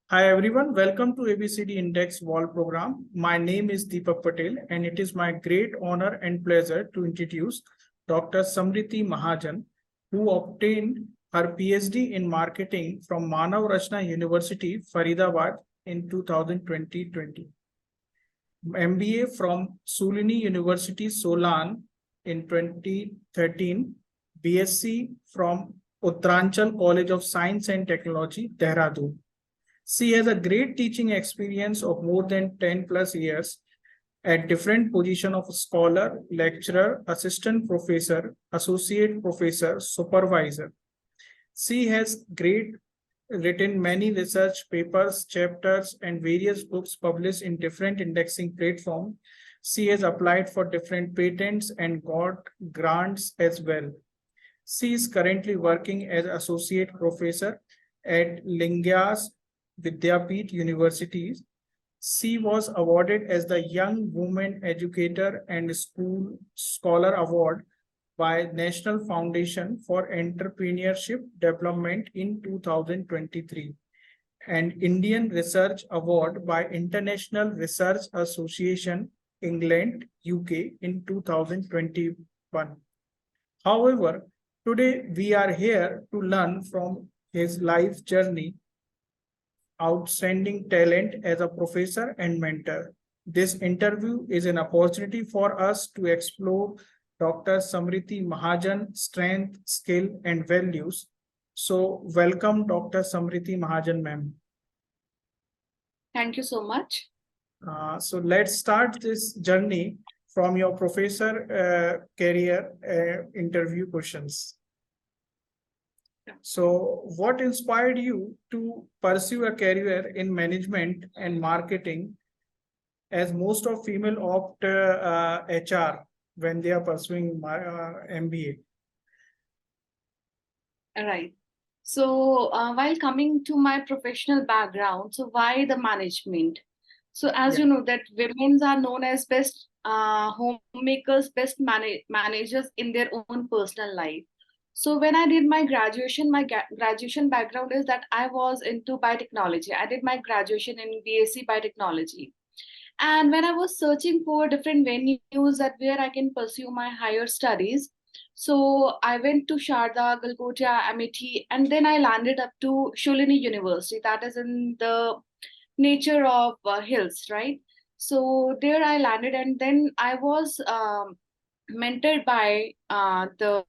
Hi everyone, welcome to ABCD Index wALL program. My name is Deepak Patel and it is my great honor and pleasure to introduce Dr. Samriti Mahajan, who obtained her PhD in marketing from Manav Rachna University, Faridabad in 2020, MBA from Sulini University, Solan in 2013, BSc from Uttaranchal College of Science and Technology, Dehradun. She has a great teaching experience of more than 10 plus years at different positions of scholar, lecturer, assistant professor, associate professor, supervisor. She has written many research papers, chapters, and various books published in different indexing platforms. She has applied for different patents and got grants as well. She is currently working as associate professor at Lingyas Vidyapeeth Universities. She was awarded as the Young Woman Educator and School Scholar Award by National Foundation for Entrepreneurship Development in 2023 and Indian Research Award by International Research Association, England, UK in 2021. However, today we are here to learn from his life journey, outstanding talent as a professor and mentor. This interview is an opportunity for us to explore Dr. Samriti Mahajan's strength, skill, and values. So, welcome, Dr. Samriti Mahajan, ma'am. Thank you so much. So, let's start this journey from your professor career interview questions. So, what inspired you to pursue a career in management and marketing, as most of female opt HR when they are pursuing MBA? All right. So while coming to my professional background, so why the management? So as you know that women are known as best homemakers, best managers in their own personal life. So when I did my graduation, my graduation background is that I was into biotechnology. I did my graduation in BSc biotechnology. And when I was searching for different venues that where I can pursue my higher studies, so I went to Sharda, Galgotia, Amity, and then I landed up to Sholini University, that is in the nature of hills, right? So there I landed, and then I was mentored by the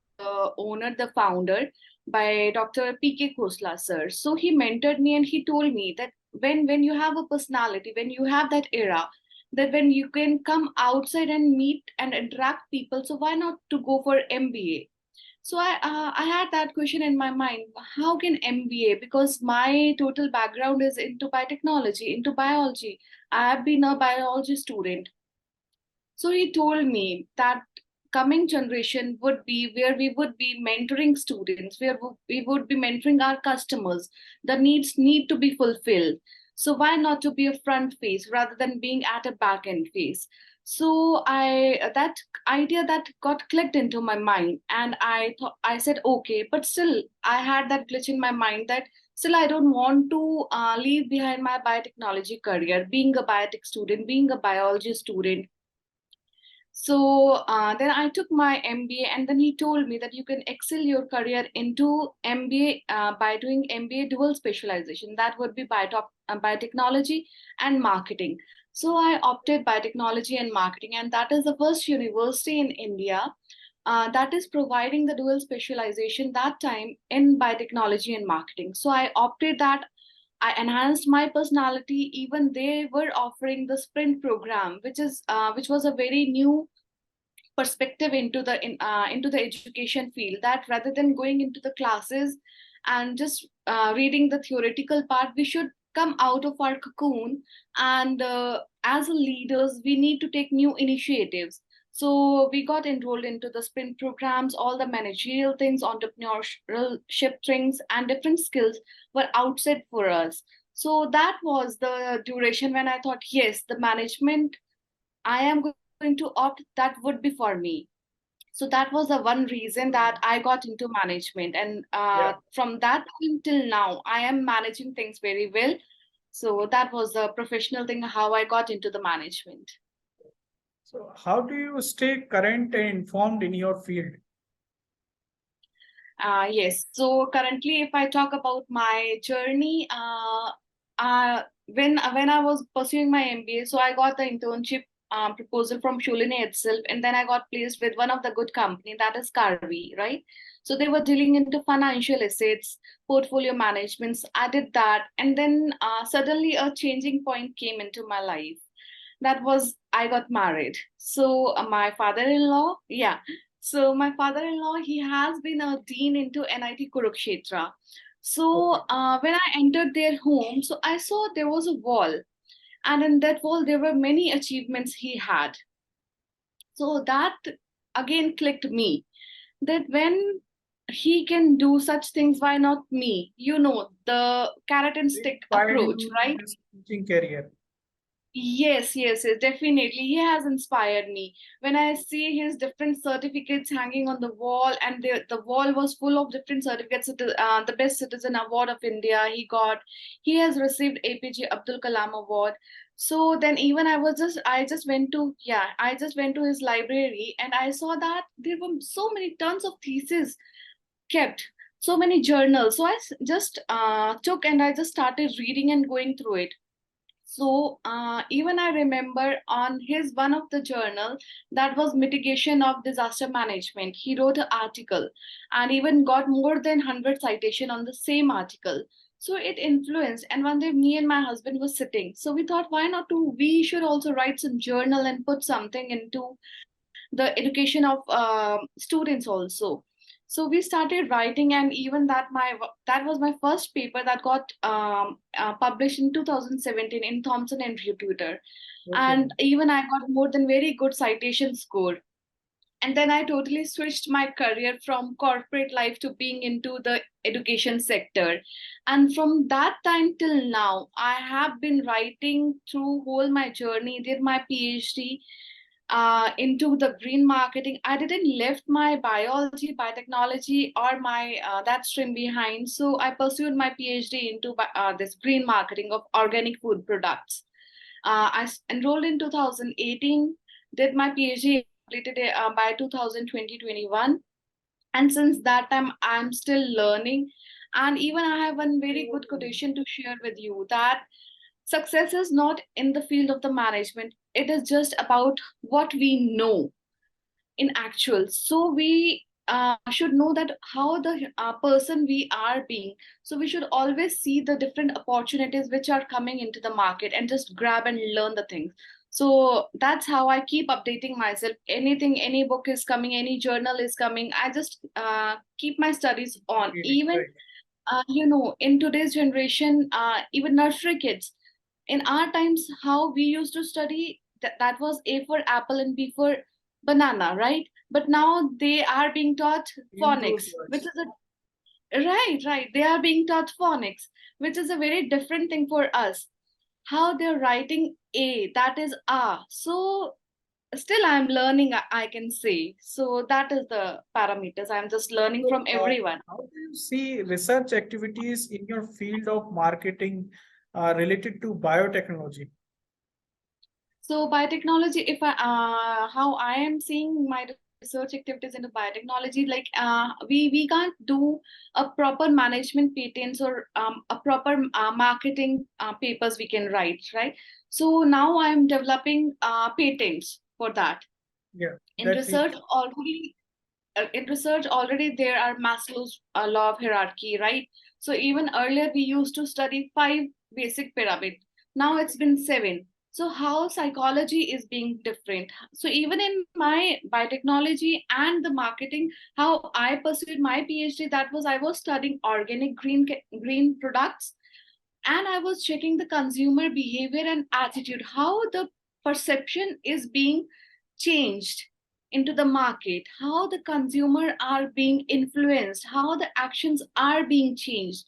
owner, the founder, by Dr. P.K. Khosla, sir. So he mentored me and he told me that when you have a personality, when you have that era, that when you can come outside and meet and interact people, so why not to go for MBA? So I had that question in my mind. How can MBA? Because my total background is into biotechnology, into biology. I have been a biology student. So he told me that coming generation would be where we would be mentoring students, where we would be mentoring our customers. The needs need to be fulfilled. So why not to be a front face rather than being at a back end face? So I that idea that got clicked into my mind, and I thought I said okay, but still I had that glitch in my mind that still I don't want to leave behind my biotechnology career, being a biotech student, being a biology student. So then I took my MBA, and then he told me that you can excel your career into MBA by doing MBA dual specialization. That would be biotechnology and marketing. So I opted biotechnology and marketing, and that is the first university in India that is providing the dual specialization that time in biotechnology and marketing. So I opted that. I enhanced my personality. Even they were offering the sprint program, which was a very new perspective into the education field. That rather than going into the classes and just reading the theoretical part, we should come out of our cocoon, and as leaders, we need to take new initiatives. So we got enrolled into the sprint programs, all the managerial things, entrepreneurship things, and different skills were outside for us. So that was the duration when I thought, yes, the management I am going to opt, that would be for me. So that was the one reason that I got into management. And from that time till now, I am managing things very well. So that was the professional thing, how I got into the management. So how do you stay current and informed in your field? Yes. So currently, if I talk about my journey, when I was pursuing my MBA, so I got the internship proposal from Sholini itself, and then I got placed with one of the good company, that is Carvi, right? So they were dealing into financial assets, portfolio managements. I did that, and then suddenly a changing point came into my life. That was, I got married. So my father-in-law, yeah. So my father-in-law, he has been a dean into NIT Kurukshetra. So Okay. when I entered their home, so I saw there was a wall, and in that wall there were many achievements he had. So that again clicked me, that when he can do such things, why not me? You know, the carrot and It stick inspired approach, you in right? this teaching career. Yes, definitely. He has inspired me. When I see his different certificates hanging on the wall, and the wall was full of different certificates. The Best Citizen Award of India he got. He has received APJ Abdul Kalam Award. So then even I just went to, yeah, I just went to his library, and I saw that there were so many tons of theses kept, so many journals. So I just took and I just started reading and going through it. So even I remember on his one of the journal, that was mitigation of disaster management. He wrote an article and even got more than 100 citation on the same article. So it influenced. And one day me and my husband was sitting. So we thought, why not do, we should also write some journal and put something into the education of students also. So we started writing, and even that was my first paper that got published in 2017 in Thomson and Reputer. Okay. And even I got more than very good citation score. And then I totally switched my career from corporate life to being into the education sector. And from that time till now, I have been writing through whole my journey, did my PhD into the green marketing. I didn't left my biology, biotechnology, or my that stream behind. So I pursued my PhD into this green marketing of organic food products. Enrolled in 2018, did my PhD, completed it by 2020-21, and since that time I'm still learning. And even I have one very good quotation to share with you, that success is not in the field of the management, it is just about what we know in actual. So we should know that how the person we are being. So we should always see the different opportunities which are coming into the market and just grab and learn the things. So that's how I keep updating myself. Anything, any book is coming, any journal is coming, I just keep my studies on. Reading, Even right. in today's generation, even nursery kids, in our times, how we used to study, that was A for apple and B for banana, right? But now they are being taught Use phonics, those which words. is a right. They are being taught phonics, which is a very different thing for us. How they're writing A, that is A. So still I'm learning, I can say. So that is the parameters. I'm just learning So, from everyone. how do you see research activities in your field of marketing related to biotechnology? So biotechnology, if I how I am seeing my research activities into biotechnology, like we can't do a proper management patents or a proper marketing papers we can write, right? So now I'm developing patents for that. Yeah, In that research means already, there are Maslow's law of hierarchy, right? So even earlier we used to study five basic pyramids. Now it's been seven. So how psychology is being different. So even in my biotechnology and the marketing, how I pursued my PhD, that was, I was studying organic green products, and I was checking the consumer behavior and attitude, how the perception is being changed into the market, how the consumer are being influenced, how the actions are being changed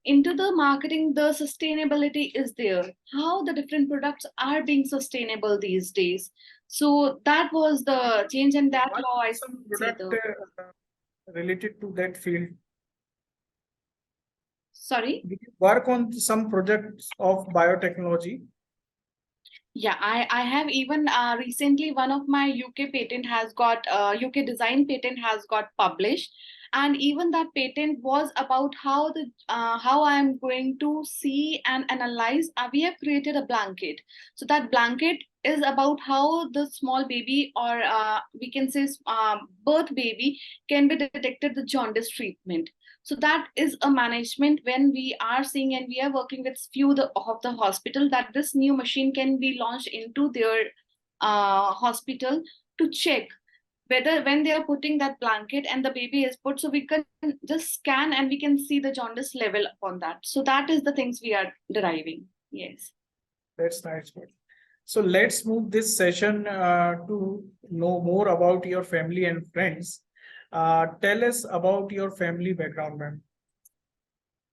into the marketing. The sustainability is there, how the different products are being sustainable these days. So that was the change, and that what how I some see product the. related to that field. Sorry. Did you work on some projects of biotechnology? Yeah, I have even recently one of my UK patent has got UK design patent has got published, and even that patent was about how I am going to see and analyze. We have created a blanket, so that blanket is about how the small baby, or we can say birth baby, can be detected the jaundice treatment. So that is a management when we are seeing, and we are working with of the hospital, that this new machine can be launched into their hospital to check whether when they are putting that blanket and the baby is put, so we can just scan and we can see the jaundice level upon that. So that is the things we are deriving. Yes. That's nice. So let's move this session to know more about your family and friends. Tell us about your family background, ma'am.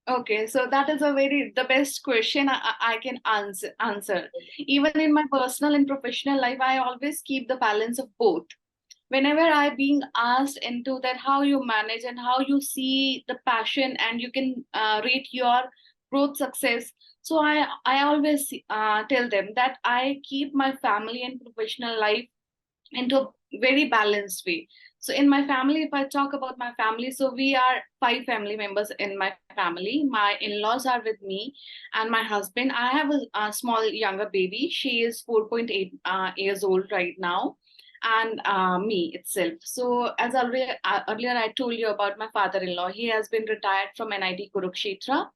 Okay, so that is the best question I can answer. Even in my personal and professional life, I always keep the balance of both. Whenever I being asked into that how you manage and how you see the passion and you can rate your growth success, so I always tell them that I keep my family and professional life into a very balanced way. So in my family, if I talk about my family, so we are 5 family members in my family. My in-laws are with me and my husband. I have a small younger baby. She is 4.8 years old right now, and me itself. So as earlier I told you about my father-in-law. He has been retired from NIT Kurukshetra.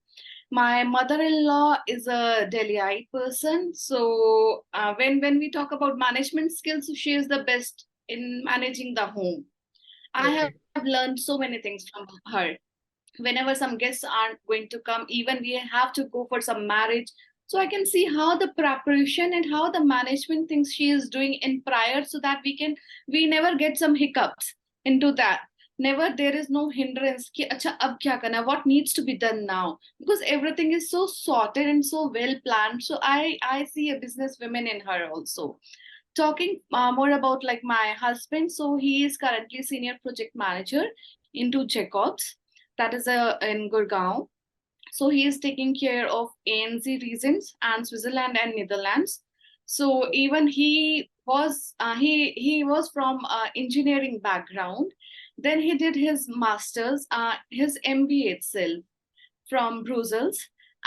My mother-in-law is a Delhiite person. So when we talk about management skills, she is the best in managing the home. I have Okay. learned so many things from her. Whenever some guests are going to come, even we have to go for some marriage. So I can see how the preparation and how the management things she is doing in prior, so that we never get some hiccups into that. Never there is no hindrance ki, acha, ab kya karna, what needs to be done now, because everything is so sorted and so well planned. So I see a business woman in her also. Talking more about like my husband, so he is currently senior project manager into Jacobs, that is in Gurgaon. So he is taking care of ANZ regions and Switzerland and Netherlands. So even he was from engineering background. Then he did his masters, his MBA itself from Brussels,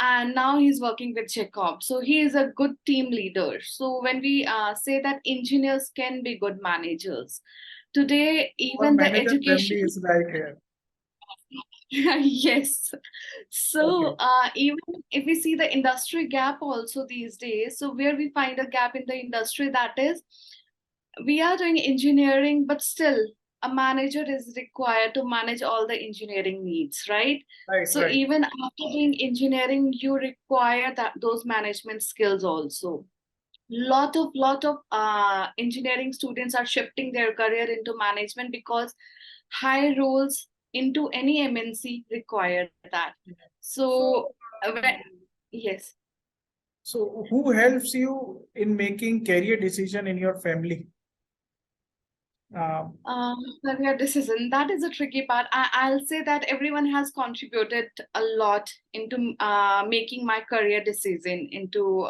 and now he's working with Jacob. So he is a good team leader. So when we say that engineers can be good managers, today Our even the manager education. family is right here. Yes. So Okay. even if we see the industry gap also these days, so where we find a gap in the industry, that is we are doing engineering, but still a manager is required to manage all the engineering needs, right? Right, So right. even after doing engineering, you require those management skills also. Lot of engineering students are shifting their career into management because high roles into any MNC require that. So, So yes. so who helps you in making career decision in your family? Um, Career decision, that is a tricky part. I'll say that everyone has contributed a lot into making my career decision into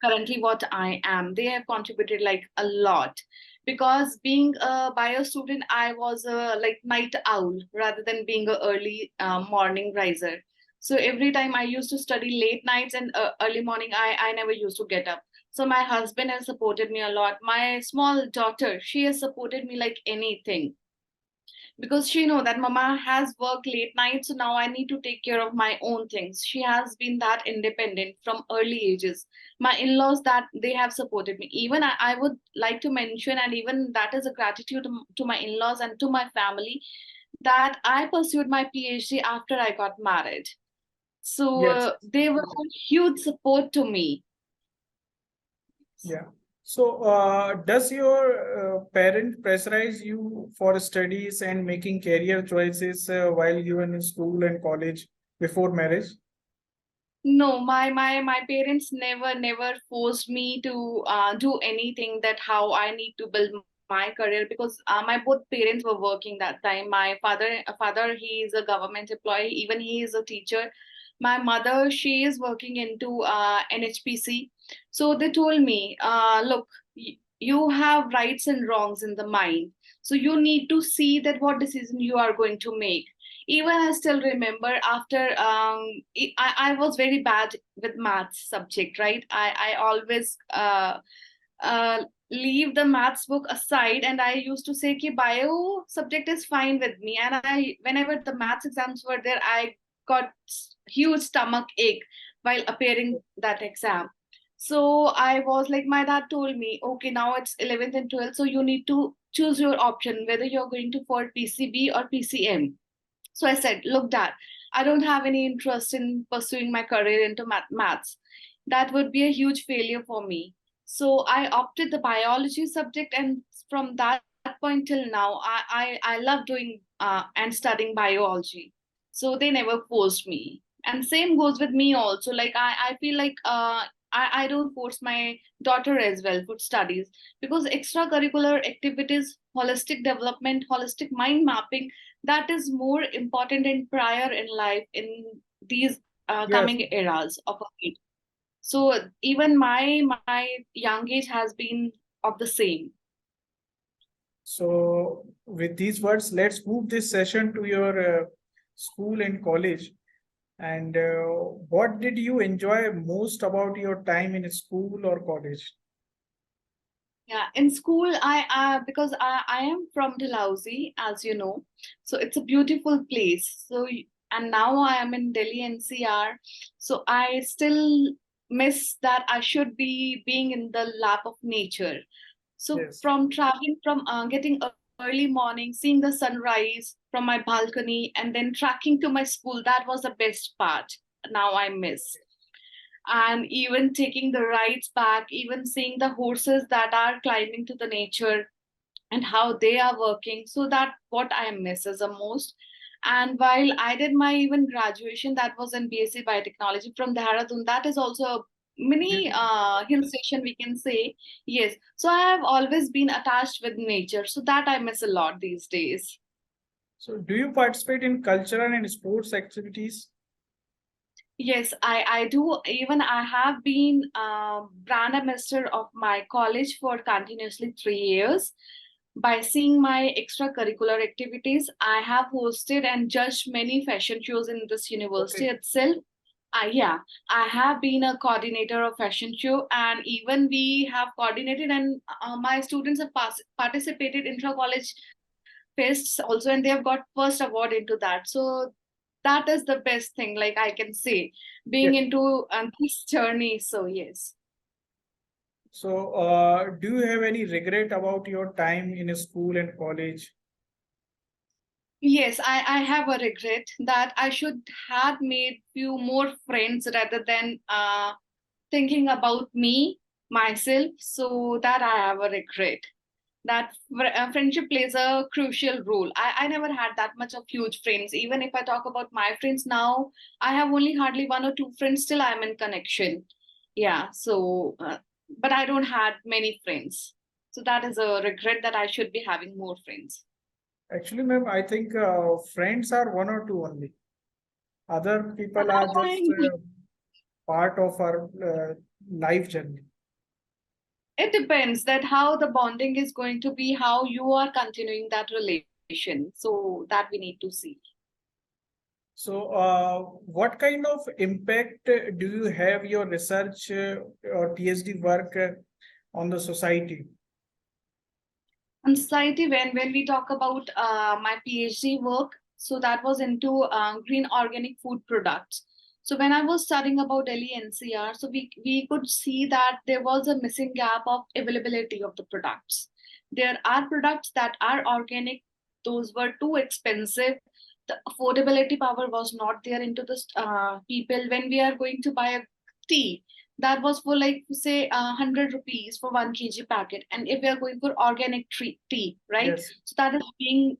currently what I am. They have contributed like a lot, because being a bio student, I was a like night owl rather than being a early morning riser. So every time I used to study late nights and early morning, I never used to get up. So my husband has supported me a lot. My small daughter, she has supported me like anything, because she know that mama has worked late nights, so now I need to take care of my own things. She has been that independent from early ages. My in-laws, that they have supported me. Even I would like to mention, and even that is a gratitude to my in-laws and to my family, that I pursued my PhD after I got married. So yes. they were a huge support to me. Yeah. So, does your parent pressurize you for studies and making career choices while you were in school and college before marriage? No, my parents never forced me to do anything that how I need to build my career, because my both parents were working that time. My father he is a government employee, even he is a teacher. My mother, she is working into NHPC. So they told me, look, you have rights and wrongs in the mind. So you need to see that what decision you are going to make. Even I still remember after I was very bad with maths subject, right? I always uh, leave the maths book aside, and I used to say ki bio subject is fine with me. And I, whenever the maths exams were there, I got huge stomach ache while appearing that exam. So I was like, my dad told me, okay, now it's 11th and 12th, so you need to choose your option whether you're going to for PCB or PCM. So I said, look, dad, I don't have any interest in pursuing my career into maths. That would be a huge failure for me. So I opted the biology subject, and from that point till now, I love doing and studying biology. So they never forced me. And same goes with me also. Like I feel like I don't force my daughter as well for studies, because extracurricular activities, holistic development, holistic mind mapping, that is more important and prior in life in these Yes. coming eras of a kid. So even my young age has been of the same. So with these words, let's move this session to your school and college. And what did you enjoy most about your time in school or college? Yeah, in school, I because I am from Dalhousie, as you know, so it's a beautiful place. So and now I am in Delhi NCR, so I still miss that I should be being in the lap of nature. So Yes. from traveling from getting early morning, seeing the sunrise from my balcony, and then tracking to my school, that was the best part. Now I miss. And even taking the rides back, even seeing the horses that are climbing to the nature and how they are working. So that what I miss is the most. And while I did my even graduation, that was in BSc Biotechnology from Dehradun, that is also a mini hill station, we can say. Yes. So I have always been attached with nature. So that I miss a lot these days. So do you participate in cultural and sports activities? Yes, I do. Even I have been brand ambassador of my college for continuously 3 years. By seeing my extracurricular activities, I have hosted and judged many fashion shows in this university Okay. itself. Yeah, I have been a coordinator of fashion show, and even we have coordinated, and my students have participated intra-college fests also, and they have got first award into that. So that is the best thing, like I can say, Yeah. being into this journey. So yes. So do you have any regret about your time in school and college? Yes, I have a regret that I should have made few more friends rather than thinking about me, myself. So that I have a regret. That friendship plays a crucial role. I never had that much of huge friends. Even if I talk about my friends now, I have only hardly one or two friends. Still, I'm in connection. Yeah. So, but I don't had many friends. So that is a regret that I should be having more friends. Actually, ma'am, I think friends are one or two only. Other people are That's just fine. part of our life journey. It depends that how the bonding is going to be, how you are continuing that relation. So that we need to see. So, what kind of impact do you have your research or PhD work on the society? And society, when we talk about my PhD work, so that was into green organic food products. So when I was studying about Delhi NCR, so we could see that there was a missing gap of availability of the products. There are products that are organic; those were too expensive. The affordability power was not there into the people. When we are going to buy a tea, that was for like say 100 rupees for 1 kg packet, and if we are going for organic tea, right, Yes. so that is being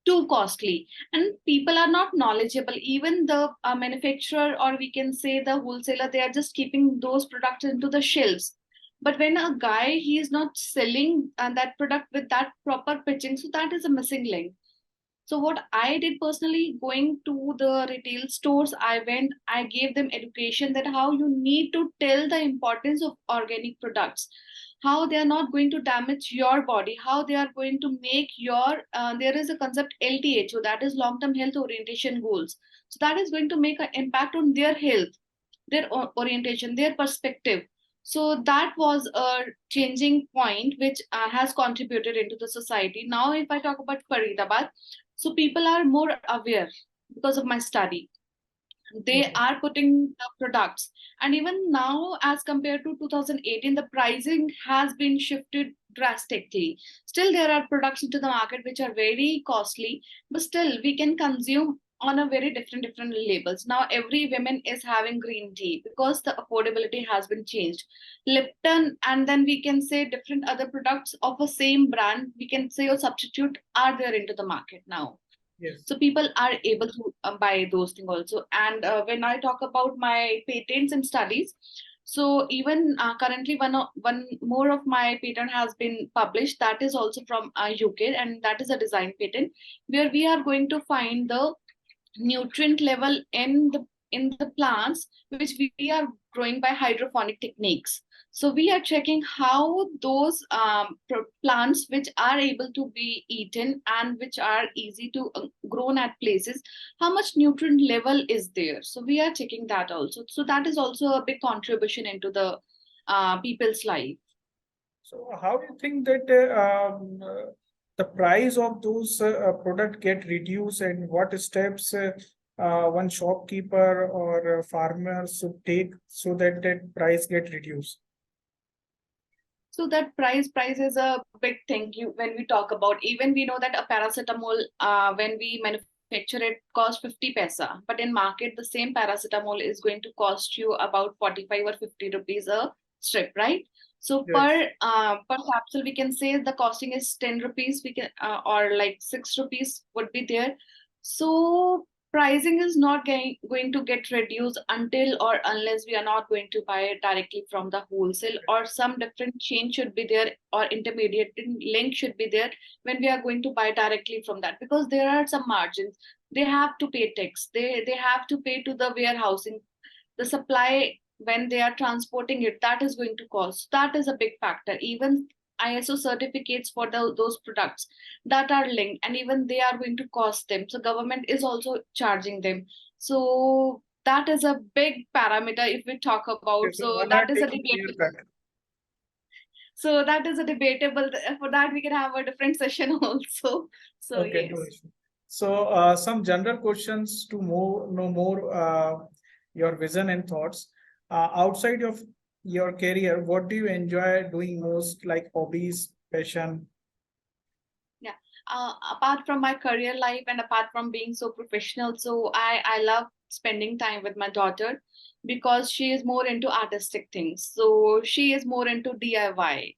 too costly, and people are not knowledgeable. Even the manufacturer, or we can say the wholesaler, they are just keeping those products into the shelves. But when a guy, he is not selling that product with that proper pitching, so that is a missing link. So what I did personally, going to the retail stores, I gave them education that how you need to tell the importance of organic products, how they are not going to damage your body, how they are going to make your, there is a concept LTHO, that is long-term health orientation goals. So that is going to make an impact on their health, their orientation, their perspective. So that was a changing point which has contributed into the society. Now, if I talk about Faridabad, so people are more aware because of my study. They Okay. are putting the products, and even now as compared to 2018, the pricing has been shifted drastically. Still there are products into the market which are very costly, but still we can consume on a very different labels. Now every woman is having green tea because the affordability has been changed. Lipton, and then we can say different other products of a same brand, we can say, or substitute, are there into the market now. Yes. So people are able to buy those things also. And when I talk about my patents and studies, so even currently one more of my patent has been published, that is also from UK, and that is a design patent, where we are going to find the nutrient level in the plants which we are growing by hydroponic techniques. So we are checking how those plants which are able to be eaten and which are easy to grown at places, how much nutrient level is there. So we are checking that also. So that is also a big contribution into the people's life. So how do you think that the price of those product get reduced, and what steps one shopkeeper or farmer should take so that that price get reduced? So that price is a big thing. When we talk about, even we know that a paracetamol, when we manufacture it, cost 50 paisa, but in market the same paracetamol is going to cost you about 45 or 50 rupees a strip, right? So Yes. per capsule we can say the costing is 10 rupees, we can or like 6 rupees would be there. So pricing is not going to get reduced until or unless we are not going to buy it directly from the wholesale, or some different chain should be there, or intermediate link should be there when we are going to buy directly from that, because there are some margins. They have to pay tax, they have to pay to the warehousing, the supply when they are transporting it, that is going to cost. That is a big factor. Even ISO certificates for those products that are linked, and even they are going to cost them, so government is also charging them. So that is a big parameter if we talk Okay, about. so So one are that is a taking debate. clear cut. So that is a debatable, for that we can have a different session also. So Okay, no yes. issue. So some general questions to know more your vision and thoughts. Outside of your career, what do you enjoy doing most, like hobbies, passion? Yeah. Apart from my career life and apart from being so professional, so I love spending time with my daughter because she is more into artistic things. So she is more into DIY,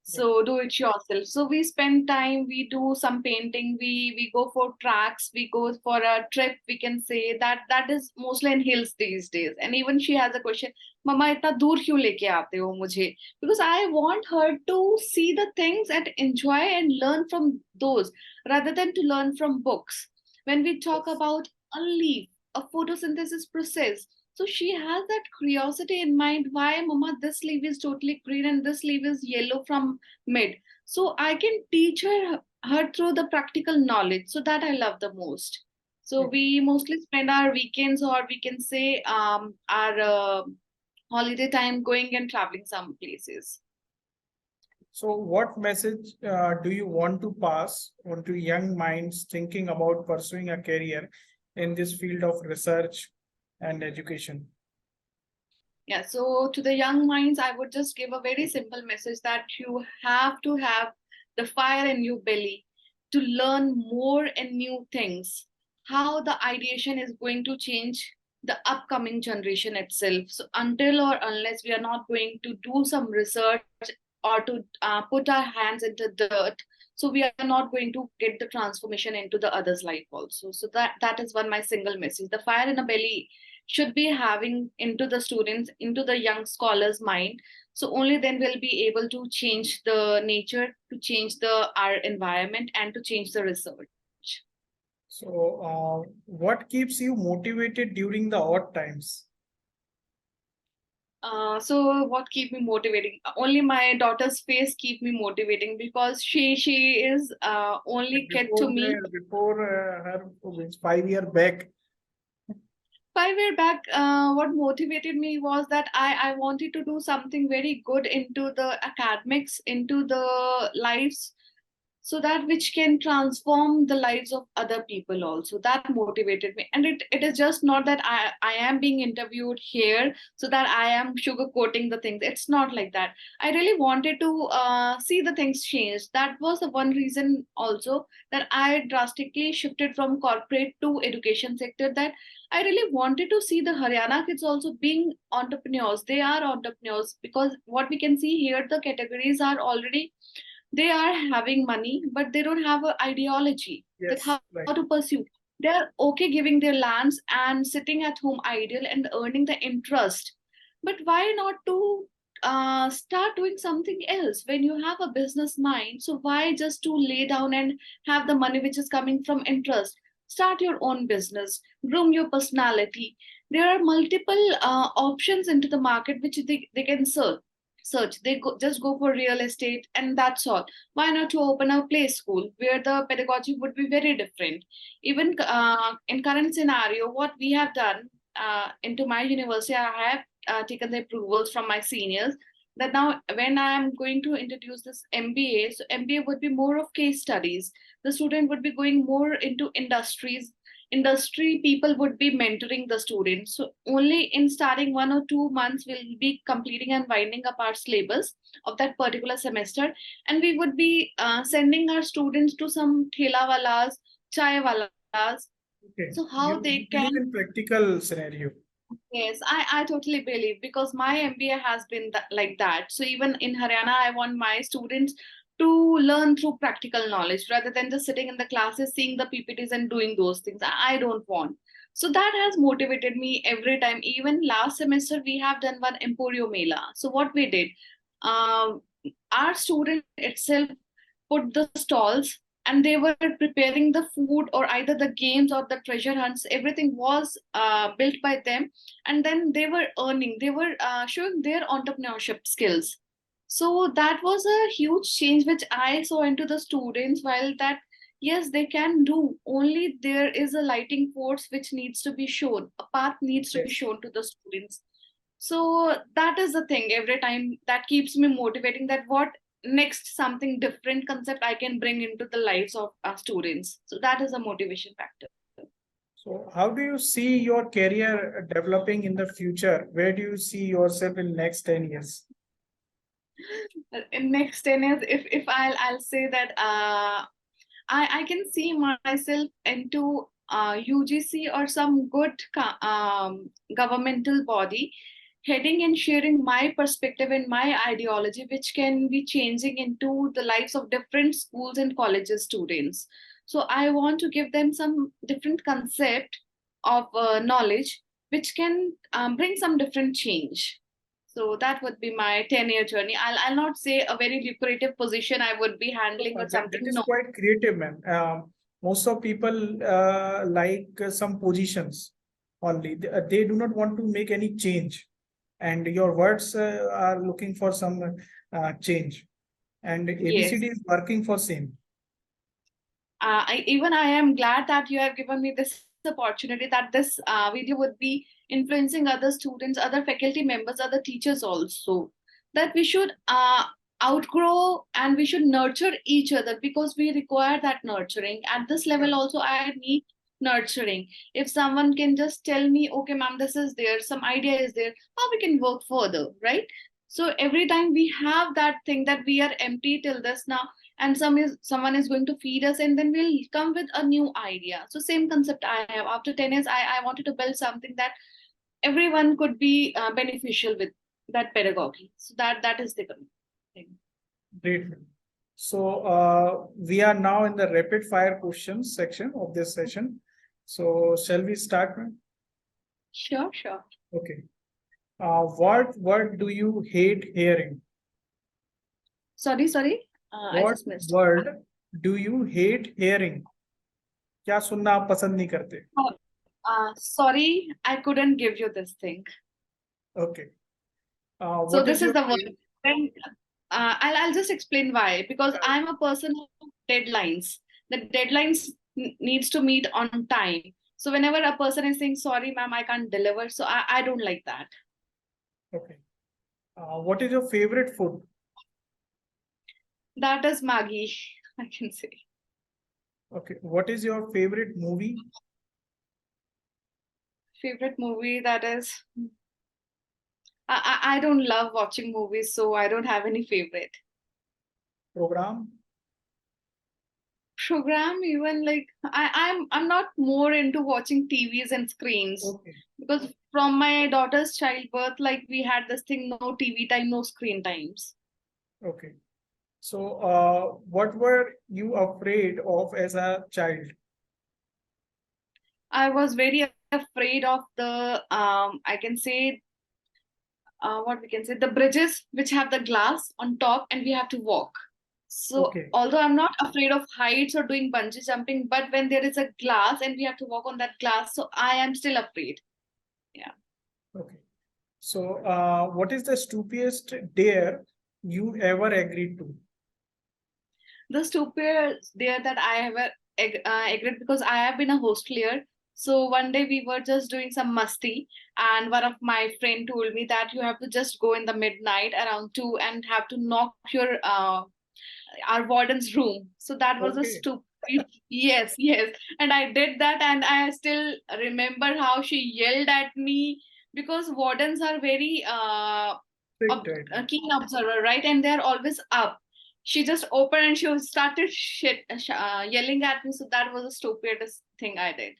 so do it yourself. So we spend time, we do some painting, we go for tracks, we go for a trip, we can say that. That is mostly in hills these days. And even she has a question, mama itna dur kyun leke aate ho mujhe, because I want her to see the things and enjoy and learn from those rather than to learn from books. When we talk Yes. about a leaf, a photosynthesis process, so she has that curiosity in mind, why mama this leaf is totally green and this leaf is yellow from mid. So I can teach her through the practical knowledge. So that I love the most. So Okay. we mostly spend our weekends, or we can say our holiday time going and traveling some places. So what message do you want to pass on to young minds thinking about pursuing a career in this field of research and education? Yeah, so to the young minds, I would just give a very simple message that you have to have the fire in your belly to learn more and new things. How the ideation is going to change the upcoming generation itself. So until or unless we are not going to do some research or to put our hands into dirt, so we are not going to get the transformation into the other's life also. So that is one my single message. The fire in the belly should be having into the students, into the young scholars mind. So only then we'll be able to change the nature, to change the our environment, and to change the research. So, what keeps you motivated during the odd times? So what keep me motivating? Only my daughter's face keep me motivating because she is only kid to me. Before her 5 year back. 5 year back, what motivated me was that I wanted to do something very good into the academics, into the lives, so that which can transform the lives of other people also. That motivated me. And it is just not that I am being interviewed here so that I am sugarcoating the things. It's not like that. I really wanted to see the things change. That was the one reason also that I drastically shifted from corporate to education sector, that I really wanted to see the Haryana kids also being entrepreneurs. They are entrepreneurs because what we can see here, the categories are already, they are having money, but they don't have an ideology that Yes, right. how to pursue. They're okay giving their lands and sitting at home ideal and earning the interest. But why not to start doing something else when you have a business mind? So why just to lay down and have the money which is coming from interest? Start your own business, groom your personality. There are multiple options into the market which they can search. They just go for real estate and that's all. Why not to open a play school where the pedagogy would be very different? Even in current scenario, what we have done into my university, I have taken the approvals from my seniors that now when I am going to introduce this MBA, so MBA would be more of case studies. The student would be going more into industries. Industry people would be mentoring the students. So only in starting 1 or 2 months, we'll be completing and winding up our syllabus of that particular semester. And we would be sending our students to some thela walas, chai walas. Okay. So how You they believe can. in practical scenario. Yes, I totally believe because my MBA has been like that. So even in Haryana, I want my students to learn through practical knowledge rather than just sitting in the classes, seeing the PPTs and doing those things. I don't want. So that has motivated me every time. Even last semester, we have done one Emporio Mela. So what we did, um, our student itself put the stalls and they were preparing the food or either the games or the treasure hunts. Everything was built by them, and then they were earning, they were showing their entrepreneurship skills. So that was a huge change which I saw into the students, while that yes, they can do, only there is a lighting force which needs to be shown, a path needs to be Yes. shown to the students. So that is the thing every time that keeps me motivating, that what next something different concept I can bring into the lives of our students. So that is a motivation factor. So, how do you see your career developing in the future? Where do you see yourself in next 10 years? In next 10 years, if I'll say that I can see myself into UGC or some good governmental body, heading and sharing my perspective and my ideology, which can be changing into the lives of different schools and colleges students. So I want to give them some different concept of knowledge, which can bring some different change. So that would be my 10-year journey. I'll not say a very lucrative position I would be handling or That something. is No. quite creative, man. Most of people like some positions only. They do not want to make any change, and your words are looking for some change. And Yes. ABCD is working for same. I am glad that you have given me this opportunity, that this video would be influencing other students, other faculty members, other teachers also, that we should outgrow and we should nurture each other because we require that nurturing. At this level also, I need nurturing. If someone can just tell me, okay, ma'am, this is there, some idea is there, how we can work further, right? So every time we have that thing that we are empty till this now, and someone is going to feed us, and then we'll come with a new idea. So same concept I have. After 10 years, I wanted to build something that everyone could be beneficial with that pedagogy. So that is the thing. Great. So we are now in the rapid fire questions section of this session. So shall we start, ma'am? Sure. Okay. What word do you hate hearing? Sorry, I What just missed. word do you hate hearing? क्या सुनना आप पसंद नहीं करते? Sorry, I couldn't give you this thing. Okay. So What this is is your the word. Then I'll just explain why. Because uh, I'm a person of deadlines. The deadlines needs to meet on time. So whenever a person is saying sorry, ma'am, I can't deliver, so I don't like that. okay. What is your favorite food? That is Maggie, I can say. Okay. What is your favorite movie? Favorite movie, that is. I don't love watching movies, so I don't have any favorite Program? program. Even like I'm not more into watching TVs and screens, Okay. because from my daughter's childbirth, like we had this thing: no TV time, no screen times. Okay. So, what were you afraid of as a child? I was very afraid of the I can say what we can say, the bridges which have the glass on top and we have to walk. So Okay. although I'm not afraid of heights or doing bungee jumping, but when there is a glass and we have to walk on that glass, so I am still afraid. Yeah. Okay. So, what is the stupidest dare you ever agreed to? The stupid there that I have agreed, because I have been a hostelier. So one day we were just doing some musty, and one of my friend told me that you have to just go in the midnight around 2 and have to knock your our warden's room. So that was a Okay. stupid. Yes, yes. And I did that, and I still remember how she yelled at me, because wardens are very Strict, right? a keen observer, right? And they're always up. She just opened and she started yelling at me. So that was the stupidest thing I did.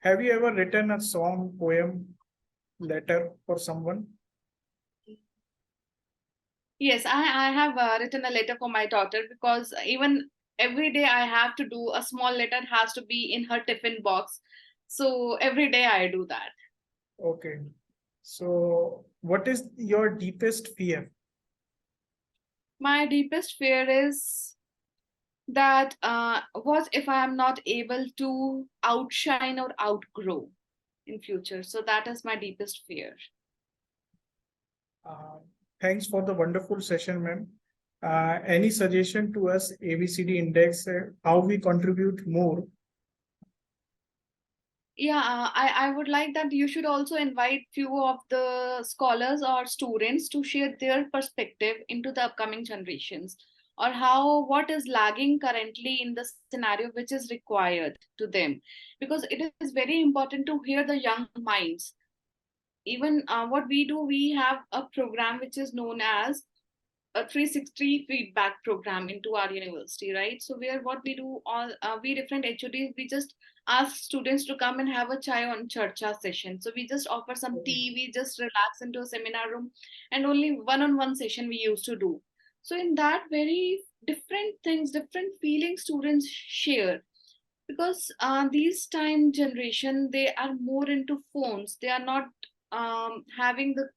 Have you ever written a song, poem, letter for someone? Yes, I have written a letter for my daughter, because even every day I have to do a small letter, has to be in her tiffin box. So every day I do that. Okay. So, what is your deepest fear? My deepest fear is that what if I am not able to outshine or outgrow in future? So that is my deepest fear. Uh, Thanks for the wonderful session, ma'am. Any suggestion to us, ABCD Index, how we contribute more? Yeah, I would like that you should also invite few of the scholars or students to share their perspective into the upcoming generations, or how what is lagging currently in the scenario which is required to them, because it is very important to hear the young minds. Even what we do, we have a program which is known as a 360 feedback program into our university, right? So where what we do, all we different HODs, we just ask students to come and have a chai on charcha session. So we just offer some Okay. tea, we just relax into a seminar room, and only one-on-one session we used to do. So in that, very different things, different feelings students share, because these time generation, they are more into phones, they are not having the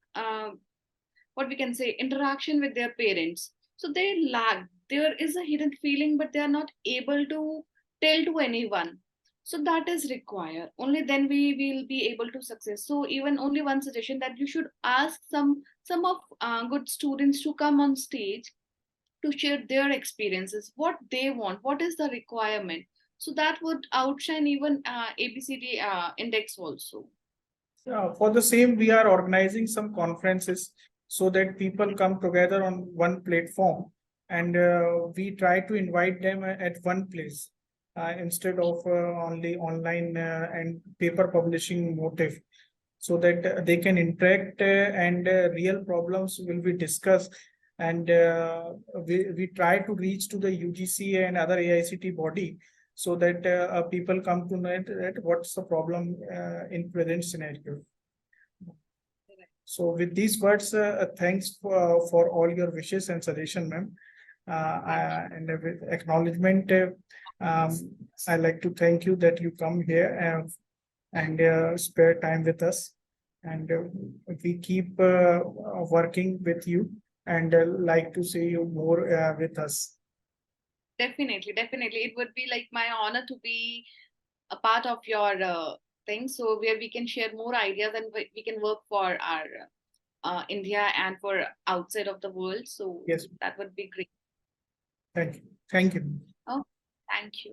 what we can say, interaction with their parents. So they lag, there is a hidden feeling, but they are not able to tell to anyone. So that is required, only then we will be able to success. So even only one suggestion, that you should ask some of good students to come on stage to share their experiences, what they want, what is the requirement. So that would outshine even ABCD index also. For the same, we are organizing some conferences so that people come together on one platform, and we try to invite them at one place instead of only online and paper publishing motive, so that they can interact and real problems will be discussed. And we try to reach to the UGC and other AICT body, so that people come to know that what's the problem in present scenario. So with these words, thanks for all your wishes and suggestion, ma'am. And with acknowledgement, I like to thank you that you come here and spare time with us. And we keep working with you, and like to see you more with us. Definitely, definitely. It would be like my honor to be a part of your thing. So where we can share more ideas and we can work for our India and for outside of the world. So Yes, that would be great. thank you. Thank you. Oh, thank you.